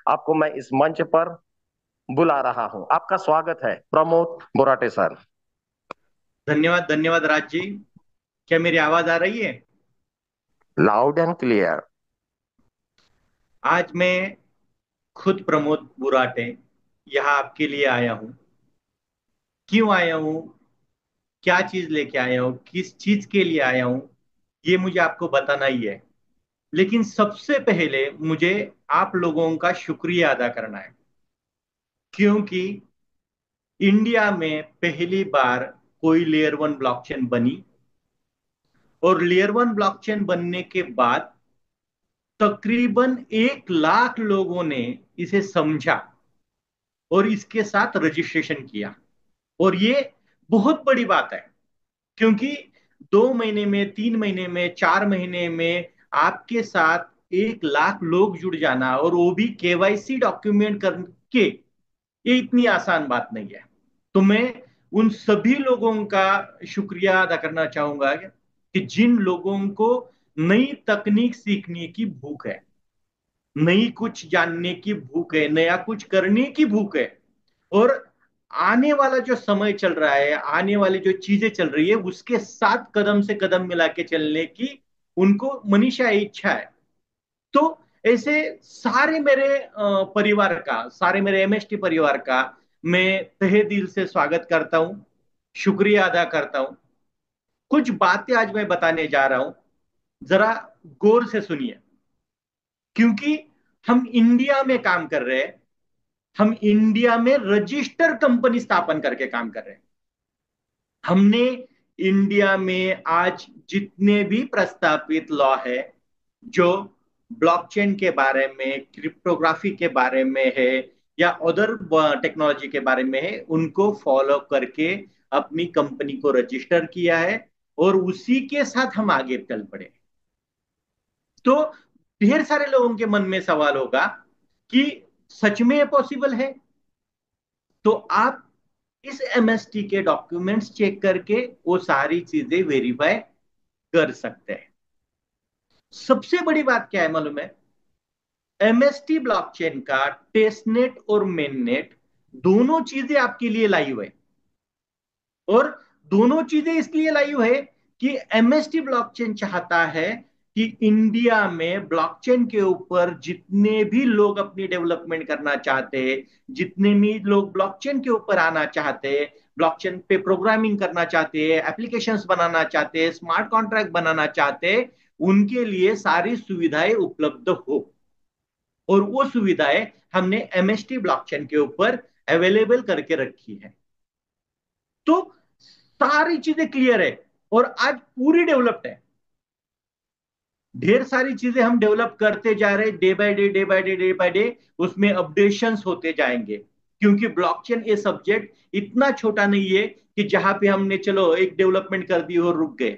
आपको मैं इस मंच पर बुला रहा हूं। आपका स्वागत है प्रमोद बोराटे सर। धन्यवाद धन्यवाद राज जी। क्या मेरी आवाज आ रही है? Loud and clear. आज मैं खुद प्रमोद बुराटे यहाँ आपके लिए आया हूँ। क्यों आया हूँ? क्या चीज लेके आया हूँ? किस चीज के लिए आया हूँ? ये मुझे आपको बताना ही है। लेकिन सबसे पहले मुझे आप लोगों का शुक्रिया अदा करना है, क्योंकि इंडिया में पहली बार कोई लेयर वन ब्लॉकचेन बनी, और लेयर वन ब्लॉकचेन बनने के बाद तकरीबन 1 लाख लोगों ने इसे समझा और इसके साथ रजिस्ट्रेशन किया। और ये बहुत बड़ी बात है, क्योंकि 2 महीने में, 3 महीने में, 4 महीने में आपके साथ 1 लाख लोग जुड़ जाना, और वो भी केवाईसी डॉक्यूमेंट करके, ये इतनी आसान बात नहीं है। तो मैं उन सभी लोगों का शुक्रिया अदा करना चाहूंगा कि जिन लोगों को नई तकनीक सीखने की भूख है, नई कुछ जानने की भूख है, नया कुछ करने की भूख है, और आने वाला जो समय चल रहा है, आने वाली जो चीजें चल रही है, उसके साथ कदम से कदम मिला के चलने की उनको मनीषा इच्छा है। तो ऐसे सारे मेरे परिवार का, सारे मेरे एमएसटी परिवार का मैं तहे दिल से स्वागत करता हूं, शुक्रिया अदा करता हूं। कुछ बातें आज मैं बताने जा रहा हूं, जरा गौर से सुनिए, क्योंकि हम इंडिया में काम कर रहे हैं। हम इंडिया में रजिस्टर कंपनी स्थापन करके काम कर रहे हैं। हमने इंडिया में आज जितने भी प्रस्तावित लॉ है, जो ब्लॉकचेन के बारे में, क्रिप्टोग्राफी के बारे में है, या अदर टेक्नोलॉजी के बारे में है, उनको फॉलो करके अपनी कंपनी को रजिस्टर किया है, और उसी के साथ हम आगे चल पड़े। तो ढेर सारे लोगों के मन में सवाल होगा कि सच में ये पॉसिबल है? तो आप इस एमएसटी के डॉक्यूमेंट्स चेक करके वो सारी चीजें वेरीफाई कर सकते हैं। सबसे बड़ी बात क्या है मालूम है? एमएसटी ब्लॉकचेन का टेस्टनेट और मेननेट दोनों चीजें आपके लिए लाइव है। और दोनों चीजें इसलिए लाइव है कि एमएसटी ब्लॉकचेन चाहता है कि इंडिया में ब्लॉकचेन के ऊपर जितने भी लोग अपनी डेवलपमेंट करना चाहते हैं, जितने भी लोग ब्लॉकचेन के ऊपर आना चाहते हैं, ब्लॉकचेन पे प्रोग्रामिंग करना चाहते हैं, एप्लीकेशंस बनाना चाहते हैं, स्मार्ट कॉन्ट्रैक्ट बनाना चाहते हैं, उनके लिए सारी सुविधाएं उपलब्ध हो। और वो सुविधाएं हमने एमएसटी ब्लॉकचेन के ऊपर अवेलेबल करके रखी है। तो सारी चीजें क्लियर है, और आज पूरी डेवलप्ड है। ढेर सारी चीजें हम डेवलप करते जा रहे, day by day, day by day, day by day, उसमें अपडेशंस होते जाएंगे। क्योंकि ब्लॉकचेन ये सब्जेक्ट इतना छोटा नहीं है कि जहां पे हमने चलो एक डेवलपमेंट कर दी और रुक गए।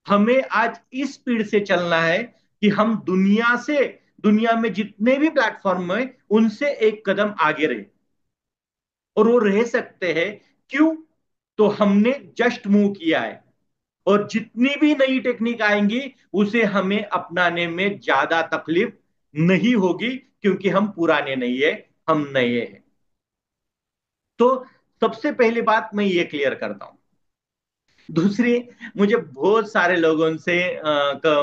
हमें आज इस स्पीड से चलना है कि हम दुनिया में जितने भी प्लेटफॉर्म है, उनसे एक कदम आगे रहे। और वो रह सकते हैं, क्यों? तो हमने जस्ट मूव किया है, और जितनी भी नई टेक्निक आएंगी उसे हमें अपनाने में ज्यादा तकलीफ नहीं होगी, क्योंकि हम पुराने नहीं है, हम नए हैं। तो सबसे पहली बात मैं ये क्लियर करता हूं। दूसरी, मुझे बहुत सारे लोगों से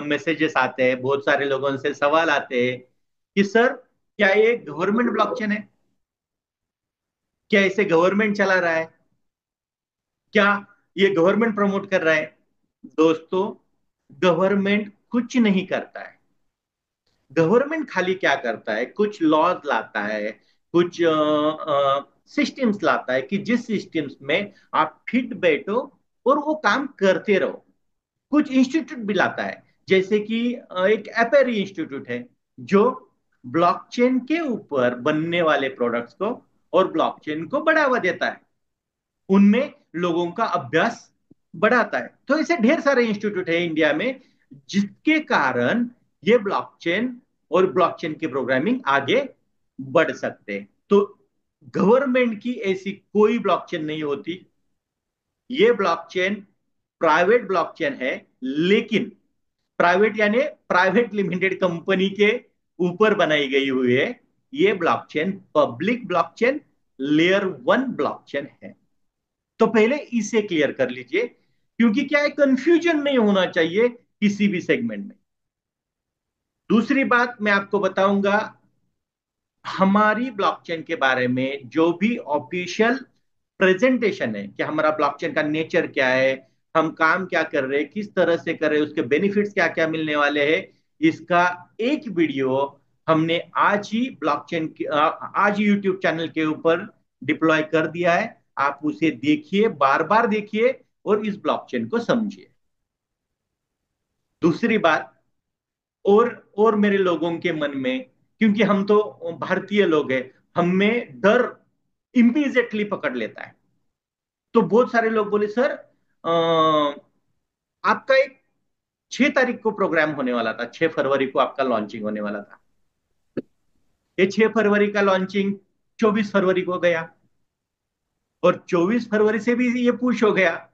मैसेजेस आते हैं, बहुत सारे लोगों से सवाल आते हैं कि सर, क्या ये गवर्नमेंट ब्लॉकचेन है? क्या इसे गवर्नमेंट चला रहा है? क्या ये गवर्नमेंट प्रमोट कर रहा है? दोस्तों, गवर्नमेंट कुछ नहीं करता है। गवर्नमेंट खाली क्या करता है, कुछ लॉज लाता है, कुछ सिस्टम्स लाता है कि जिस सिस्टम्स में आप फिट बैठो और वो काम करते रहो। कुछ इंस्टीट्यूट भी लाता है, जैसे कि एक एपेरी इंस्टीट्यूट है, जो ब्लॉकचेन के ऊपर बनने वाले प्रोडक्ट्स को और ब्लॉकचेन को बढ़ावा देता है, उनमें लोगों का अभ्यास बढ़ाता है। तो ऐसे ढेर सारे इंस्टीट्यूट है इंडिया में, जिसके कारण ये ब्लॉकचेन और ब्लॉकचेन की प्रोग्रामिंग आगे बढ़ सकते हैं। तो गवर्नमेंट की ऐसी कोई ब्लॉकचेन नहीं होती। ये ब्लॉकचेन प्राइवेट ब्लॉकचेन है, लेकिन प्राइवेट यानी प्राइवेट लिमिटेड कंपनी के ऊपर बनाई गई हुई है। ये blockchain public blockchain layer 1 blockchain है। तो पहले इसे क्लियर कर लीजिए, क्योंकि क्या है, कंफ्यूजन नहीं होना चाहिए किसी भी सेगमेंट में। दूसरी बात मैं आपको बताऊंगा, हमारी ब्लॉकचेन के बारे में जो भी ऑफिशियल प्रेजेंटेशन है कि हमारा ब्लॉकचेन का नेचर क्या है, हम काम क्या कर रहे हैं, किस तरह से कर रहे हैं, उसके बेनिफिट्स क्या क्या मिलने वाले हैं, इसका एक वीडियो हमने आज ही ब्लॉकचेन के आज ही यूट्यूब चैनल के ऊपर डिप्लॉय कर दिया है। आप उसे देखिए, बार बार देखिए और इस ब्लॉकचेन को समझिए। दूसरी बात, और मेरे लोगों के मन में, क्योंकि हम तो भारतीय लोग हैं, हमें डर इमीजिएटली पकड़ लेता है। तो बहुत सारे लोग बोले, सर आपका एक 6 तारीख को प्रोग्राम होने वाला था, 6 फरवरी को आपका लॉन्चिंग होने वाला था। ये 6 फरवरी का लॉन्चिंग 24 फरवरी को गया, और 24 फरवरी से भी ये पुश हो गया,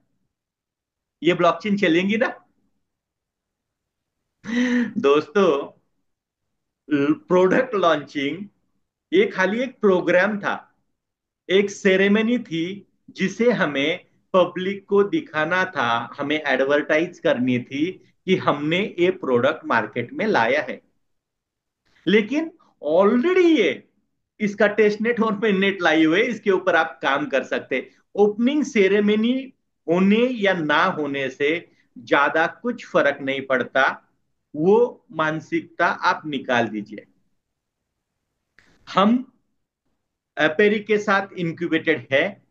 ये ब्लॉकचेन चलेंगी ना। दोस्तों, प्रोडक्ट लॉन्चिंग ये खाली एक प्रोग्राम था, एक सेरेमनी थी, जिसे हमें पब्लिक को दिखाना था, हमें एडवर्टाइज करनी थी कि हमने ये प्रोडक्ट मार्केट में लाया है। लेकिन ऑलरेडी ये इसका टेस्ट नेट और नेट लाई हुए, इसके ऊपर आप काम कर सकते। ओपनिंग सेरेमनी होने या ना होने से ज्यादा कुछ फर्क नहीं पड़ता, वो मानसिकता आप निकाल दीजिए। हम एपेरी के साथ इंक्यूबेटेड है,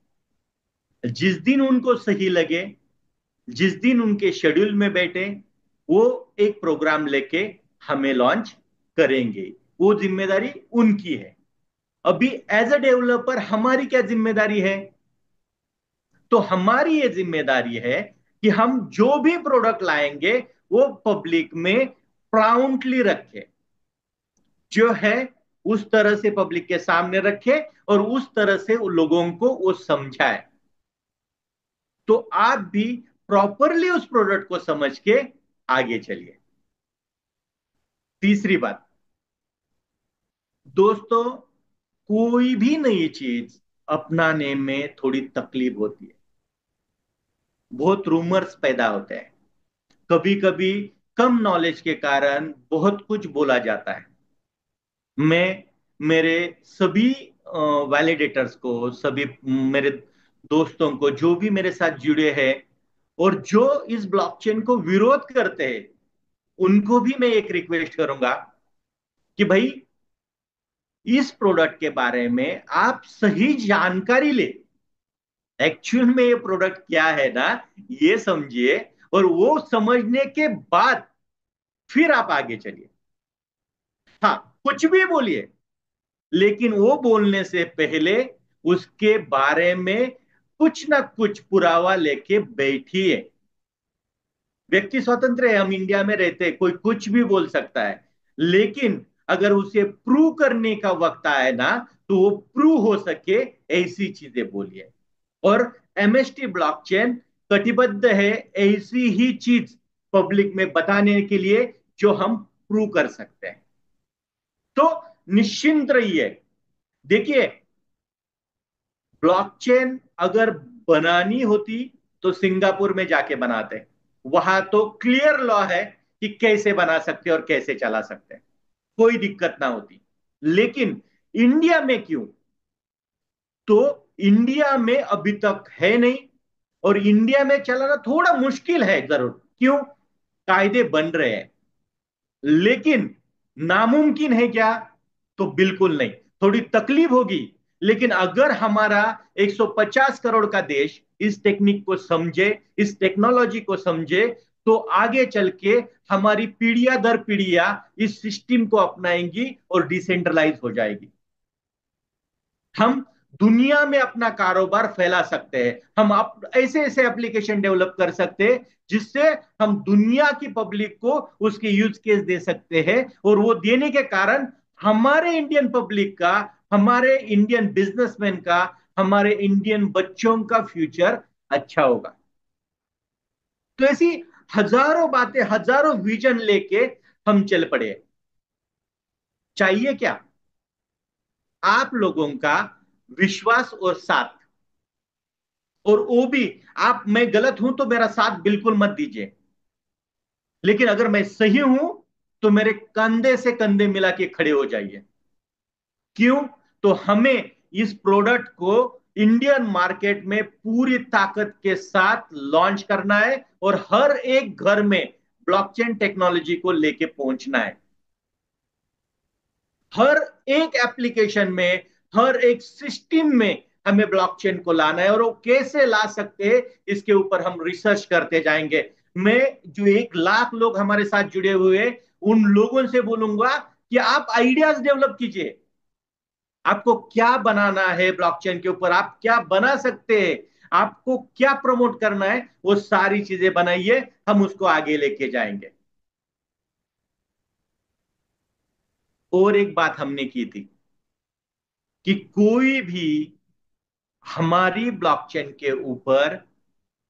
जिस दिन उनको सही लगे, जिस दिन उनके शेड्यूल में बैठे, वो एक प्रोग्राम लेके हमें लॉन्च करेंगे, वो जिम्मेदारी उनकी है। अभी एज अ डेवलपर हमारी क्या जिम्मेदारी है? तो हमारी ये जिम्मेदारी है कि हम जो भी प्रोडक्ट लाएंगे वो पब्लिक में प्राउडली रखे, जो है उस तरह से पब्लिक के सामने रखे, और उस तरह से उन लोगों को वो समझाए, तो आप भी प्रॉपरली उस प्रोडक्ट को समझ के आगे चलिए। तीसरी बात, दोस्तों, कोई भी नई चीज अपनाने में थोड़ी तकलीफ होती है, बहुत रूमर्स पैदा होते हैं, कभी कभी कम नॉलेज के कारण बहुत कुछ बोला जाता है। मैं मेरे सभी वैलिडेटर्स को, सभी मेरे दोस्तों को जो भी मेरे साथ जुड़े हैं और जो इस ब्लॉकचेन को विरोध करते हैं, उनको भी मैं एक रिक्वेस्ट करूंगा कि भाई, इस प्रोडक्ट के बारे में आप सही जानकारी ले, एक्चुअल में ये प्रोडक्ट क्या है ना, ये समझिए, और वो समझने के बाद फिर आप आगे चलिए। हाँ, कुछ भी बोलिए, लेकिन वो बोलने से पहले उसके बारे में कुछ ना कुछ पुरावा लेके बैठिए। व्यक्ति स्वतंत्र है, हम इंडिया में रहते हैं, कोई कुछ भी बोल सकता है, लेकिन अगर उसे प्रूव करने का वक्त आए ना, तो वो प्रूव हो सके ऐसी चीजें बोलिए। और एमएसटी ब्लॉकचेन कटिबद्ध है ऐसी ही चीज पब्लिक में बताने के लिए जो हम प्रूव कर सकते हैं। तो निश्चिंत रहिए। देखिए, ब्लॉकचेन अगर बनानी होती तो सिंगापुर में जाके बनाते, वहां तो क्लियर लॉ है कि कैसे बना सकते और कैसे चला सकते हैं, कोई दिक्कत ना होती। लेकिन इंडिया में क्यों? तो इंडिया में अभी तक है नहीं, और इंडिया में चलाना थोड़ा मुश्किल है जरूर। क्यों? कायदे बन रहे हैं, लेकिन नामुमकिन है क्या? तो बिल्कुल नहीं, थोड़ी तकलीफ होगी। लेकिन अगर हमारा 150 करोड़ का देश इस टेक्निक को समझे, इस टेक्नोलॉजी को समझे, तो आगे चल के हमारी पीढ़ियां दर पीढ़ियां इस सिस्टम को अपनाएंगी और डिसेंट्रलाइज हो जाएगी। हम दुनिया में अपना कारोबार फैला सकते हैं, हम ऐसे ऐसे एप्लीकेशन डेवलप कर सकते हैं जिससे हम दुनिया की पब्लिक को उसके यूज केस दे सकते हैं, और वो देने के कारण हमारे इंडियन पब्लिक का, हमारे इंडियन बिजनेसमैन का, हमारे इंडियन बच्चों का फ्यूचर अच्छा होगा। तो ऐसी हजारों बातें, हजारों विजन लेके हम चल पड़े। चाहिए क्या? आप लोगों का विश्वास और साथ। और वो भी, आप, मैं गलत हूं तो मेरा साथ बिल्कुल मत दीजिए, लेकिन अगर मैं सही हूं तो मेरे कंधे से कंधे मिला के खड़े हो जाइए। क्यों? तो हमें इस प्रोडक्ट को इंडियन मार्केट में पूरी ताकत के साथ लॉन्च करना है और हर एक घर में ब्लॉकचेन टेक्नोलॉजी को लेके पहुंचना है। हर एक एप्लीकेशन में, हर एक सिस्टम में हमें ब्लॉकचेन को लाना है, और वो कैसे ला सकते हैं इसके ऊपर हम रिसर्च करते जाएंगे। मैं, जो 1 लाख लोग हमारे साथ जुड़े हुए हैं, उन लोगों से बोलूंगा कि आप आइडियाज डेवलप कीजिए। आपको क्या बनाना है ब्लॉकचेन के ऊपर, आप क्या बना सकते हैं, आपको क्या प्रमोट करना है, वो सारी चीजें बनाइए, हम उसको आगे लेके जाएंगे। और एक बात हमने की थी कि कोई भी हमारी ब्लॉकचेन के ऊपर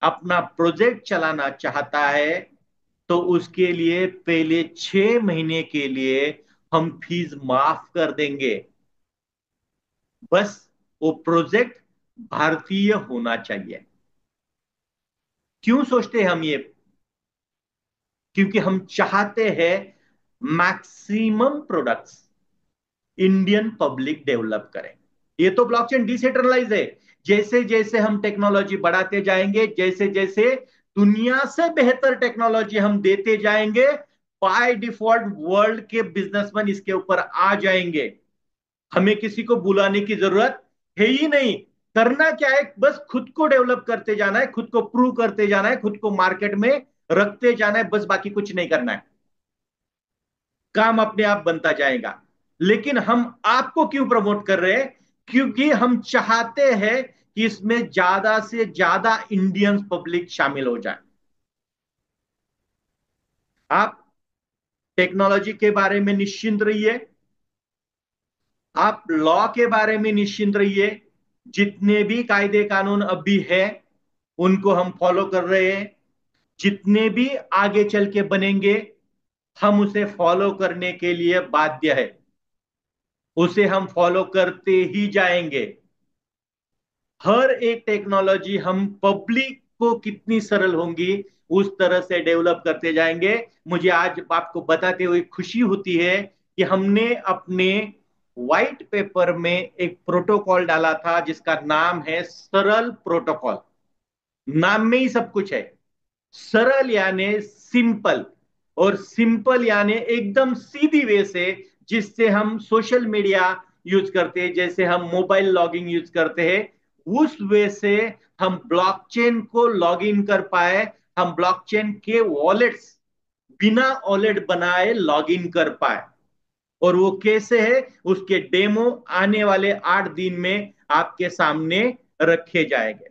अपना प्रोजेक्ट चलाना चाहता है तो उसके लिए पहले 6 महीने के लिए हम फीस माफ कर देंगे। बस वो प्रोजेक्ट भारतीय होना चाहिए। क्यों सोचते हैं हम ये? क्योंकि हम चाहते हैं maximum products Indian public develop करें। ये तो ब्लॉकचेन डिसेंट्रलाइज है। जैसे जैसे हम टेक्नोलॉजी बढ़ाते जाएंगे, जैसे जैसे दुनिया से बेहतर टेक्नोलॉजी हम देते जाएंगे, बाय डिफॉल्ट वर्ल्ड के बिजनेसमैन इसके ऊपर आ जाएंगे। हमें किसी को बुलाने की जरूरत है ही नहीं। करना क्या है? बस खुद को डेवलप करते जाना है, खुद को प्रूव करते जाना है, खुद को मार्केट में रखते जाना है, बस बाकी कुछ नहीं करना है। काम अपने आप बनता जाएगा। लेकिन हम आपको क्यों प्रमोट कर रहे हैं? क्योंकि हम चाहते हैं कि इसमें ज्यादा से ज्यादा इंडियन पब्लिक शामिल हो जाए। आप टेक्नोलॉजी के बारे में निश्चिंत रहिए, आप लॉ के बारे में निश्चिंत रहिए। जितने भी कायदे कानून अभी है उनको हम फॉलो कर रहे हैं। जितने भी आगे चल के बनेंगे हम उसे फॉलो करने के लिए बाध्य है, उसे हम फॉलो करते ही जाएंगे। हर एक टेक्नोलॉजी हम पब्लिक को कितनी सरल होंगी उस तरह से डेवलप करते जाएंगे। मुझे आज आपको बताते हुए खुशी होती है कि हमने अपने व्हाइट पेपर में एक प्रोटोकॉल डाला था जिसका नाम है सरल प्रोटोकॉल। नाम में ही सब कुछ है। सरल यानी सिंपल, और सिंपल यानी एकदम सीधी वे से, जिससे हम सोशल मीडिया यूज करते हैं, जैसे हम मोबाइल लॉगिंग यूज करते हैं, उस वे से हम ब्लॉकचेन को लॉग इन कर पाए। हम ब्लॉकचेन के वॉलेट्स बिना वॉलेट बनाए लॉग इन कर पाए। और वो कैसे है, उसके डेमो आने वाले 8 दिन में आपके सामने रखे जाएंगे।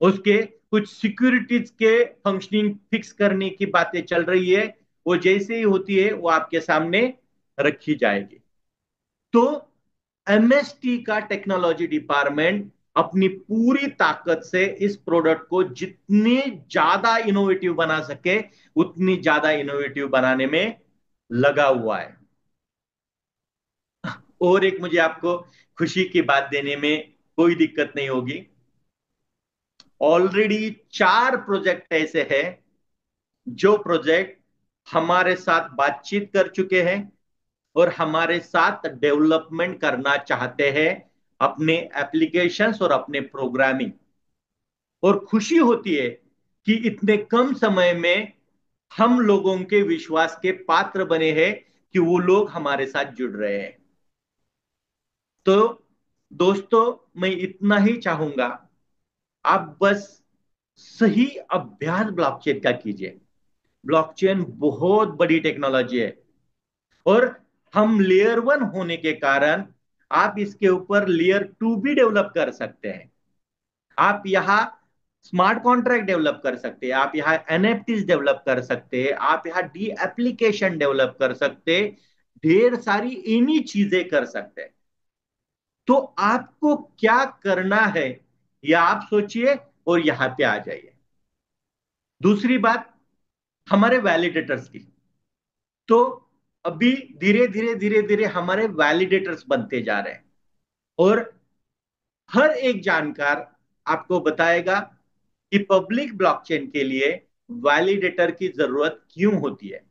उसके कुछ सिक्योरिटीज के फंक्शनिंग फिक्स करने की बातें चल रही है, वो जैसे ही होती है वो आपके सामने रखी जाएगी। तो एमएसटी का टेक्नोलॉजी डिपार्टमेंट अपनी पूरी ताकत से इस प्रोडक्ट को जितनी ज्यादा इनोवेटिव बना सके उतनी ज्यादा इनोवेटिव बनाने में लगा हुआ है। और एक मुझे आपको खुशी की बात देने में कोई दिक्कत नहीं होगी। ऑलरेडी 4 प्रोजेक्ट ऐसे हैं जो प्रोजेक्ट हमारे साथ बातचीत कर चुके हैं और हमारे साथ डेवलपमेंट करना चाहते हैं अपने एप्लीकेशंस और अपने प्रोग्रामिंग। और खुशी होती है कि इतने कम समय में हम लोगों के विश्वास के पात्र बने हैं कि वो लोग हमारे साथ जुड़ रहे हैं। तो दोस्तों, मैं इतना ही चाहूंगा, आप बस सही अभ्यास ब्लॉकचेन का कीजिए। ब्लॉकचेन बहुत बड़ी टेक्नोलॉजी है, और हम लेयर 1 होने के कारण आप इसके ऊपर लेयर 2 भी डेवलप कर सकते हैं। आप यहाँ स्मार्ट कॉन्ट्रैक्ट डेवलप कर सकते हैं, आप यहाँ एनएफटीज डेवलप कर सकते हैं, आप यहाँ डी एप्लीकेशन डेवलप कर सकते हैं, ढेर सारी इन्हीं चीजें कर सकते हैं। तो आपको क्या करना है या आप सोचिए और यहां पे आ जाइए। दूसरी बात, हमारे वैलिडेटर्स की। तो अभी धीरे धीरे हमारे वैलिडेटर्स बनते जा रहे हैं, और हर एक जानकार आपको बताएगा कि पब्लिक ब्लॉकचेन के लिए वैलिडेटर की जरूरत क्यों होती है।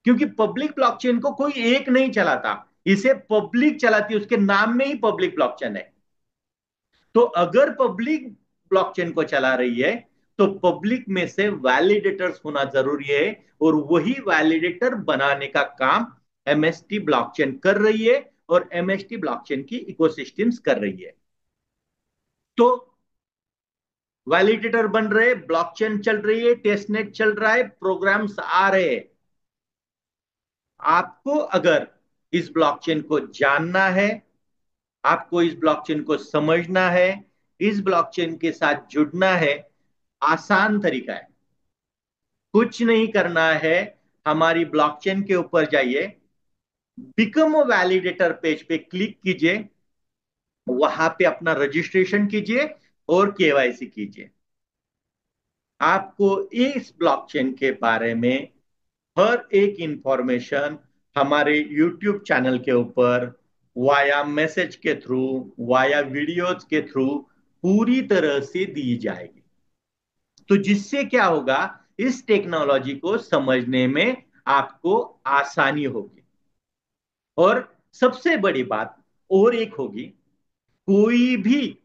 क्योंकि पब्लिक ब्लॉकचेन को कोई एक नहीं चलाता, इसे पब्लिक चलाती है, उसके नाम में ही पब्लिक ब्लॉकचेन है। तो अगर पब्लिक ब्लॉकचेन को चला रही है तो पब्लिक में से वैलिडेटर्स होना जरूरी है, और वही वैलिडेटर बनाने का काम एमएसटी ब्लॉकचेन कर रही है, और एमएसटी ब्लॉकचेन की इकोसिस्टम्स कर रही है। तो वैलिडेटर बन रहे, ब्लॉकचेन चल रही है, टेस्टनेट चल रहा है, प्रोग्राम्स आ रहे हैं। आपको अगर इस ब्लॉकचेन को जानना है, आपको इस ब्लॉकचेन को समझना है, इस ब्लॉकचेन के साथ जुड़ना है, आसान तरीका है, कुछ नहीं करना है। हमारी ब्लॉकचेन के ऊपर जाइए, बिकम अ वैलिडेटर पेज पे क्लिक कीजिए, वहां पे अपना रजिस्ट्रेशन कीजिए और केवाईसी कीजिए। आपको इस ब्लॉकचेन के बारे में हर एक इंफॉर्मेशन हमारे यूट्यूब चैनल के ऊपर वाया मैसेज के थ्रू, वाया वीडियोज के थ्रू पूरी तरह से दी जाएगी। तो जिससे क्या होगा, इस टेक्नोलॉजी को समझने में आपको आसानी होगी। और सबसे बड़ी बात और एक होगी, कोई भी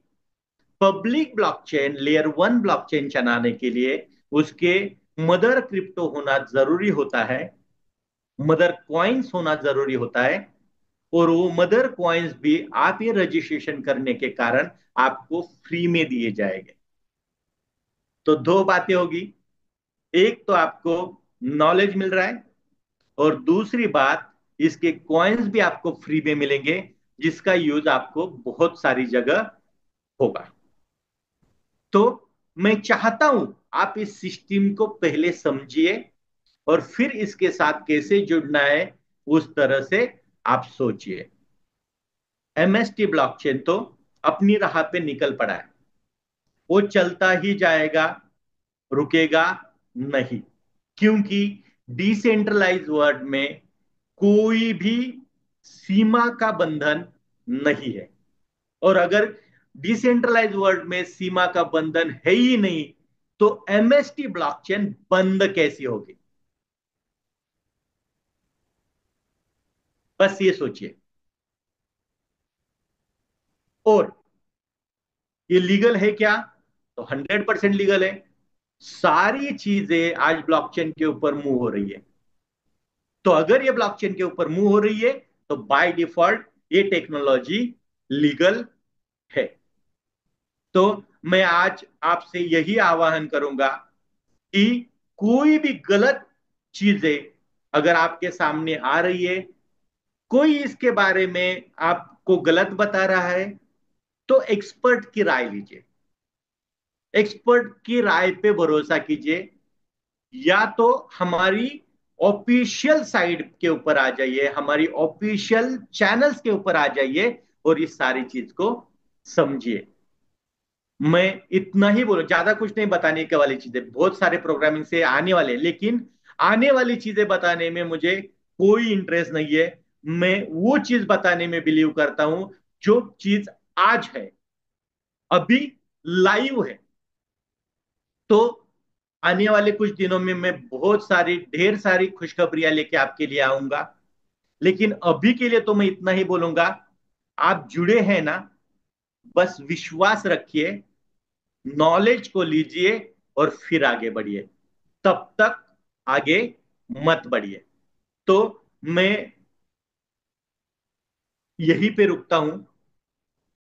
पब्लिक ब्लॉकचेन लेयर 1 ब्लॉकचेन चलाने के लिए उसके मदर क्रिप्टो होना जरूरी होता है, मदर कॉइन्स होना जरूरी होता है, और वो मदर कॉइन्स भी आप ये रजिस्ट्रेशन करने के कारण आपको फ्री में दिए जाएंगे। तो दो बातें होगी, एक तो आपको नॉलेज मिल रहा है, और दूसरी बात, इसके कॉइन्स भी आपको फ्री में मिलेंगे, जिसका यूज आपको बहुत सारी जगह होगा। तो मैं चाहता हूं आप इस सिस्टम को पहले समझिए, और फिर इसके साथ कैसे जुड़ना है उस तरह से आप सोचिए। एमएसटी ब्लॉकचेन तो अपनी राह पे निकल पड़ा है, वो चलता ही जाएगा, रुकेगा नहीं। क्योंकि डिसेंट्रलाइज वर्ल्ड में कोई भी सीमा का बंधन नहीं है, और अगर डिसेंट्रलाइज वर्ल्ड में सीमा का बंधन है ही नहीं, तो एमएसटी ब्लॉकचेन बंद कैसी होगी? बस ये सोचिए। और ये लीगल है क्या? तो 100% लीगल है। सारी चीजें आज ब्लॉकचेन के ऊपर मूव हो रही है। तो अगर ये ब्लॉकचेन के ऊपर मूव हो रही है, तो बाय डिफॉल्ट ये टेक्नोलॉजी लीगल है। तो मैं आज आपसे यही आह्वान करूंगा कि कोई भी गलत चीजें अगर आपके सामने आ रही है, कोई इसके बारे में आपको गलत बता रहा है, तो एक्सपर्ट की राय लीजिए, एक्सपर्ट की राय पे भरोसा कीजिए। या तो हमारी ऑफिशियल साइट के ऊपर आ जाइए, हमारी ऑफिशियल चैनल्स के ऊपर आ जाइए, और इस सारी चीज को समझिए। मैं इतना ही बोलूं, ज्यादा कुछ नहीं बताने के वाली चीजें बहुत सारे प्रोग्रामिंग से आने वाले, लेकिन आने वाली चीजें बताने में मुझे कोई इंटरेस्ट नहीं है। मैं वो चीज बताने में बिलीव करता हूं जो चीज आज है, अभी लाइव है। तो आने वाले कुछ दिनों में मैं बहुत सारी ढेर सारी खुशखबरियां लेके आपके लिए आऊंगा। लेकिन अभी के लिए तो मैं इतना ही बोलूंगा, आप जुड़े हैं ना, बस विश्वास रखिए, नॉलेज को लीजिए, और फिर आगे बढ़िए। तब तक आगे मत बढ़िए। तो मैं यहीं पे रुकता हूं।